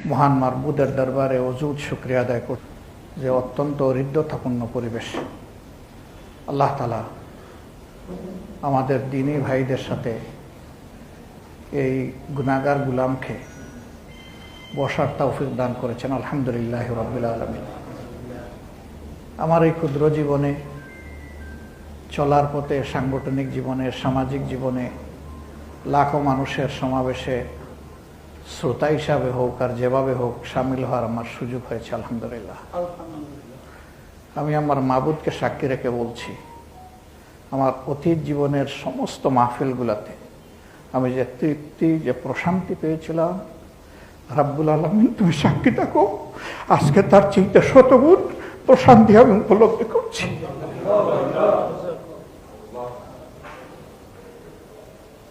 মহান মারবুদের দরবারে অযুত শুকরিয়া আদায় করি যে অত্যন্ত হৃদ্যতাপূর্ণ পরিবেশ আল্লাহ তাআলা আমাদের দ্বীনী ভাইদের সাথে এই গুনাহগার গোলামকে বসার তৌফিক দান করেছেন। আলহামদুলিল্লাহ রাব্বিল আলামিন। আমার এই ক্ষুদ্র জীবনে চলার পথে, সাংগঠনিক জীবনে, সামাজিক জীবনে লাখো মানুষের সমাবেশে শ্রোতা হিসাবে হোক আর যেভাবে হোক সামিল হওয়ার আমার সুযোগ হয়েছে। আলহামদুলিল্লাহ। আমি আমার মাবুদকে সাক্ষী রেখে বলছি, আমার অতীত জীবনের সমস্ত মাহফিলগুলোতে আমি যে তৃপ্তি, যে প্রশান্তি পেয়েছিলাম, রাব্বুল আলামিন তুমি সাক্ষী থাকো, আজকে তার চেয়ে শতগুণ প্রশান্তি আমি উপলব্ধি করছি।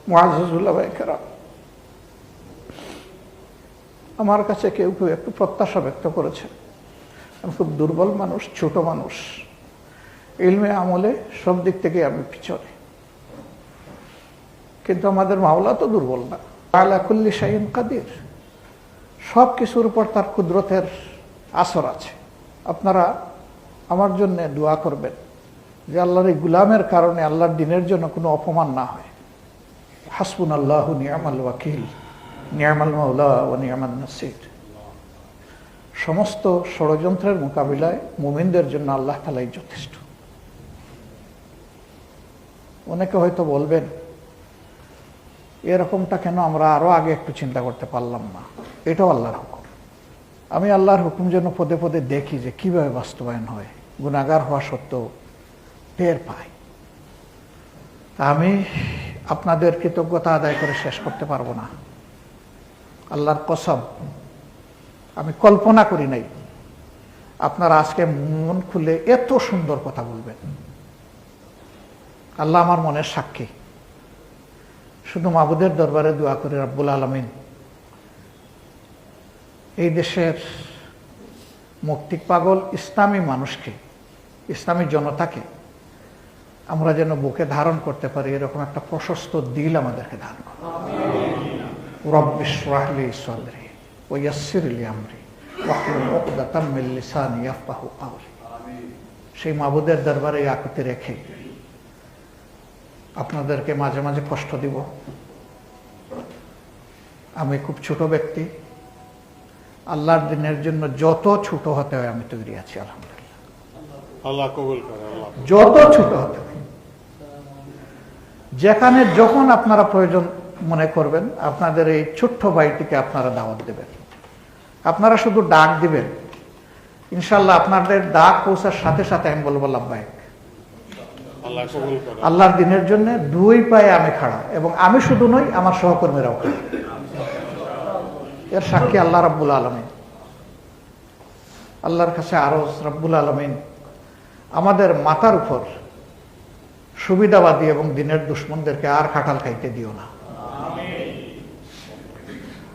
মুআজ্জাজুল্লাহ ভাইকেরা, আমার কাছে কেউ কেউ একটু প্রত্যাশা ব্যক্ত করেছে আমি খুব দুর্বল মানুষ, ছোট মানুষ, ইলমে আমলে সব দিক থেকে আমি পিছনে, কিন্তু আমাদের মাওলা তো দুর্বল না। আলা কুল্লি শাইইন কাদির, সব কিছুর উপর তার কুদরতের আসর আছে। আপনারা আমার জন্য দোয়া করবেন যে আল্লাহর এই গুলামের কারণে আল্লাহর দ্বীনের জন্য কোনো অপমান না হয়। হাসবুনাল্লাহু নি'মাল ওয়াকিল, নি'মাল মাওলা ওয়া নি'মান নাসির। সমস্ত ষড়যন্ত্রের মোকাবিলায় মুমিনদের জন্য আল্লাহ তাআলাই যথেষ্ট। অনেকে হয়তো বলবেন এরকমটা কেন আমরা আরো আগে একটু চিন্তা করতে পারলাম না। এটাও আল্লাহর হুকুম। আমি আল্লাহর হুকুম যেন পদে পদে দেখি যে কিভাবে বাস্তবায়ন হয়, গুনাহগার হওয়া সত্ত্বেও টের পাই। আমি আপনাদের কৃতজ্ঞতা আদায় করে শেষ করতে পারবো না। আল্লাহর কসম, আমি কল্পনা করি নাই আপনারা আজকে মন খুলে এত সুন্দর কথা বলবেন। আল্লাহ আমার মনের সাক্ষী। শুধু মাবুদের দরবারে দোয়া করি, রাব্বুল আলামিন এই দেশের মুক্তিক পাগল ইসলামী মানুষকে, ইসলামী জনতাকে আমরা যেন বুকে ধারণ করতে পারি, এরকম একটা প্রশস্ত দিল আমাদেরকে দান করুন। রব্বি ইশরাহ লি সাদরি ওয়া ইয়াসসির লি আমরি ওয়াহলুল উকদাতাম মিন লিসানি ইয়াফকাহু কাওলি। সেই মাবুদের দরবারে আকুতি রেখে আপনাদেরকে মাঝে মাঝে কষ্ট দিব। আমি খুব ছোট ব্যক্তি, আল্লাহর দ্বীনের জন্য যত ছোট হতে হয় আমি তৈরি আছি। আলহামদুলিল্লাহ, আল্লাহ কবুল করে। যত ছোট হতে হয়, যেখানে যখন আপনারা প্রয়োজন মনে করবেন, আপনাদের এই ছোট্ট বাড়িটিকে আপনারা দাওয়াত দেবেন। আপনারা শুধু ডাক দিবেন, ইনশাল্লাহ আপনাদের ডাক পৌঁছার সাথে সাথে আমি বলবো লাব্বাইক। আল্লাহর দ্বীনের জন্য দুই পায়ে আমি খাড়া, এবং আমি শুধু নই, আমার সহকর্মীরাও খাড়া। এর সাক্ষী আল্লাহ রাব্বুল আলামিন। আল্লাহর কাছে আরজ, রাব্বুল আলামিন আমাদের মাথার উপর সুবিধাবাদী এবং দ্বীনের দুশমনদেরকে আর কাঁঠাল খাইতে দিও না।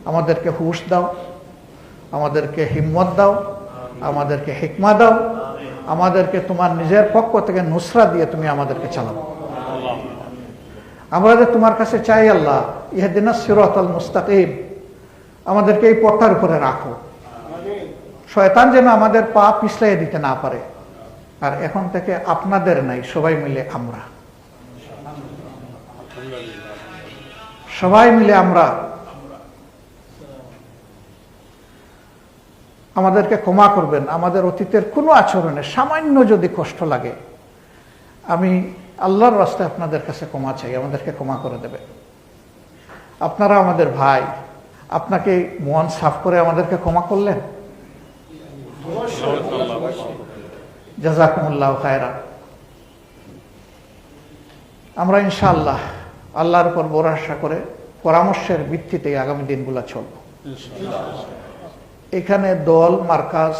আমাদেরকে হুঁশ দাও, আমাদেরকে হিম্মত দাও, আমাদেরকে হিকমা দাও, আমাদেরকে তোমার নিজের পক্ষ থেকে নুসরা দিয়ে তুমি আমাদেরকে চালাও। আমরা যে তোমার কাছে চাই আল্লাহ, ইহদিনাস সিরাতাল মুস্তাকিম, আমাদেরকে এই পথটার উপরে রাখো। শয়তান যেন আমাদের পা পিছলাই দিতে না পারে। আর এখন থেকে আপনাদের নাই, সবাই মিলে আমরা, সবাই মিলে আমরা। আমাদেরকে ক্ষমা করবেন। আমাদের অতীতের কোনো আচরণে সামান্য যদি কষ্ট লাগে, আমি আল্লাহর রাস্তায় আপনাদের কাছে ক্ষমা চাই, আমাদেরকে ক্ষমা করে দেবে। আপনারা আমাদের ভাই, আপনাকে মন সাফ করে আমাদেরকে ক্ষমা করলেন, জাযাকুমুল্লাহু খায়রান। আমরা ইনশাআল্লাহ আল্লাহর উপর ভরসা করে পরামর্শের ভিত্তিতে আগামী দিনগুলো চলব। এখানে দল মার্কাজ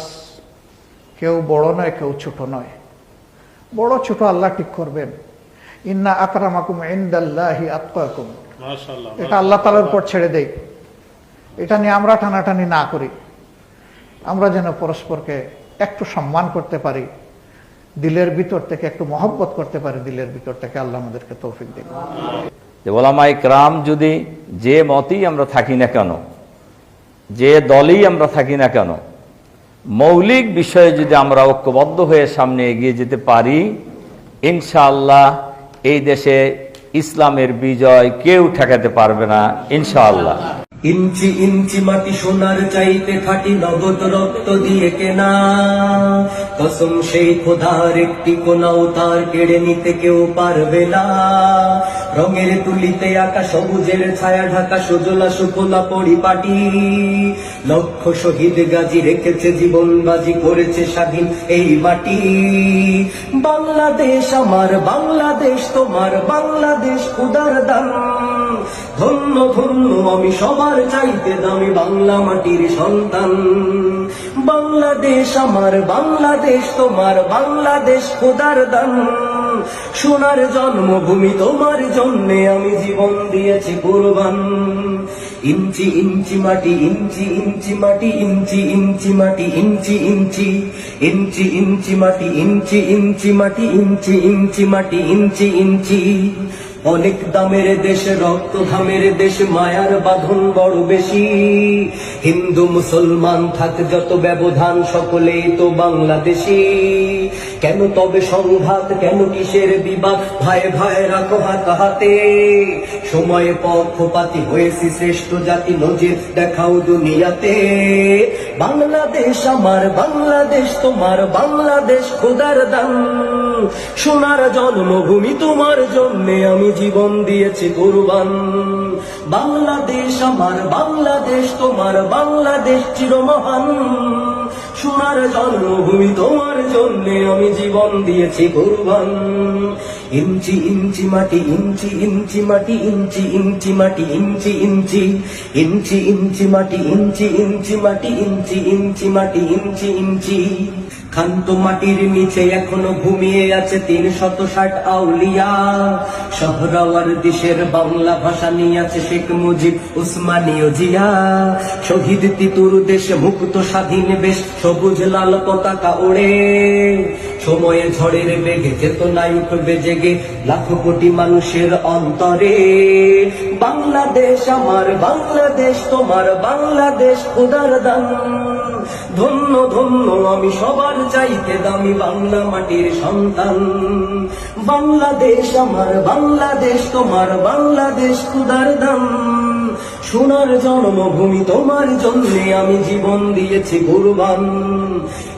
কেউ বড় নয়, কেউ ছোট নয়। বড় ছোট আল্লাহ ঠিক করবেন। ইন্না আকরামাকুম ইনদাল্লাহি আতকাকুম, এটা আল্লাহ তাআলার উপর ছেড়ে দেই। এটা নিয়ে আমরা টানাটানি না করি। আমরা যেন পরস্পরকে একটু সম্মান করতে পারি, দিলের ভিতর থেকে একটু মহব্বত করতে পারি, দিলের ভিতর থেকে। আল্লাহ আমাদেরকে তৌফিক দিন। যে ওলামায়ে কেরাম যদি যে মতই আমরা থাকি না কেন, যে দলই আমরা থাকি না কেন, মৌলিক বিষয়ে যদি আমরা ঐক্যবদ্ধ হয়ে সামনে এগিয়ে যেতে পারি, ইনশাআল্লাহ এই দেশে ইসলামের বিজয় কেউ ঠেকাতে পারবে না, ইনশাআল্লাহ। ইঞ্চি ইঞ্চি মাটি সোনার চাইতে খাঁটি নগদ রক্ত দিয়ে কেনা, কসম সেই খোদার একটি কোনাও তার কেড়ে নিতে কেউ পারবে না। রঙের তুলিতে আঁকা সবুজের ছায়া ঢাকা সুজলা সুফলা পরিপাটি, লক্ষ শহীদ গাজী রেখেছে জীবন বাজি, করেছে স্বাধীন এই মাটি। বাংলাদেশ আমার, বাংলাদেশ তোমার, বাংলাদেশ খোদার দান। ধন্য ধন্য আমি সবার চাইতে দামি বাংলা মাটির সন্তান। বাংলাদেশ আমার, বাংলাদেশ তোমার, বাংলাদেশ খোদার দান। সোনার জন্মভূমি তোমার জন্যে আমি জীবন দিয়েছি কুরবান। ইঞ্চি ইঞ্চি মাটি, ইঞ্চি ইঞ্চি মাটি, ইঞ্চি ইঞ্চি মাটি, ইঞ্চি ইঞ্চি, ইঞ্চি ইঞ্চি মাটি, ইঞ্চি ইঞ্চি মাটি, ইঞ্চি ইঞ্চি মাটি, ইঞ্চি ইঞ্চি। অনেক দামের দেশ, রক্ত ঘামের দেশ, মায়ার বাঁধন বড় বেশি। হিন্দু মুসলমান থাক যত ব্যবধান, সকলেই তো বাংলাদেশি। কেন তবে সংঘাত, কেন কিসের বিবাদ, ভাই ভাই রাখো হাত হাতে। সময়ে পক্ষপাতী হয়েছি শ্রেষ্ঠ জাতি, নজির দেখাও দুনিয়াতে। বাংলাদেশ আমার, বাংলাদেশ তোমার, বাংলাদেশ খোদার দান। সোনার জন্মভূমি তোমার জন্যে আমি জীবন দিয়েছি কুরবান। বাংলাদেশ আমার, বাংলাদেশ তোমার, বাংলাদেশ চিরমহান। সোনার জন্মভূমি তোমার জন্যে আমি জীবন দিয়েছি কুরবান। ইঞ্চি ইঞ্চি মাটি, ইঞ্চি ইঞ্চি মাটি, ইঞ্চি ইঞ্চি মাটি, ইঞ্চি ইঞ্চি, ইঞ্চি ইঞ্চি মাটি, ইঞ্চি ইঞ্চি মাটি, ইঞ্চি ইঞ্চি মাটি, ইঞ্চি ইঞ্চি। খান্ত মাটির নিচে এখনো ঘুমিয়ে আছে ৩৬০ আউলিয়া। শহরাওয়ার দেশের বাংলা ভাষা নিয়ে আছে শেখ মুজিব, উসমানীয় জিয়া। শহীদ তিতুর দেশে মুক্ত স্বাধীন বেশ, সবুজ লাল পতাকা ওড়ে। সময়ে ঝড়ের বেগে চেতনায় উঠবে জেগে লাখো কোটি মানুষের অন্তরে। বাংলাদেশ আমার, বাংলাদেশ তোমার, বাংলাদেশ খোদার দান। ধন্য ধন্য আমি সবার চাইতে দামি বাংলা মাটির সন্তান। বাংলাদেশ আমার, বাংলাদেশ তোমার, বাংলাদেশ খোদার দান। সোনার জন্মভূমি তোমার জন্যে আমি জীবন দিয়েছি কুরবান।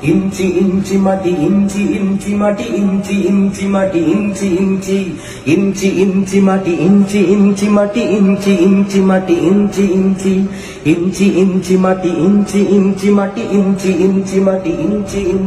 ইঞ্চি ইঞ্চি মাটি, ইঞ্চি ইঞ্চি মাটি, ইঞ্চি ইঞ্চি মাটি, ইঞ্চি ইঞ্চি, ইঞ্চি ইঞ্চি মাটি, ইঞ্চি ইঞ্চি মাটি, ইঞ্চি ইঞ্চি মাটি, ইঞ্চি ইঞ্চি, ইঞ্চি ইঞ্চি মাটি, ইঞ্চি ইঞ্চি মাটি, ইঞ্চি ইঞ্চি মাটি, ইঞ্চি ইঞ্চি।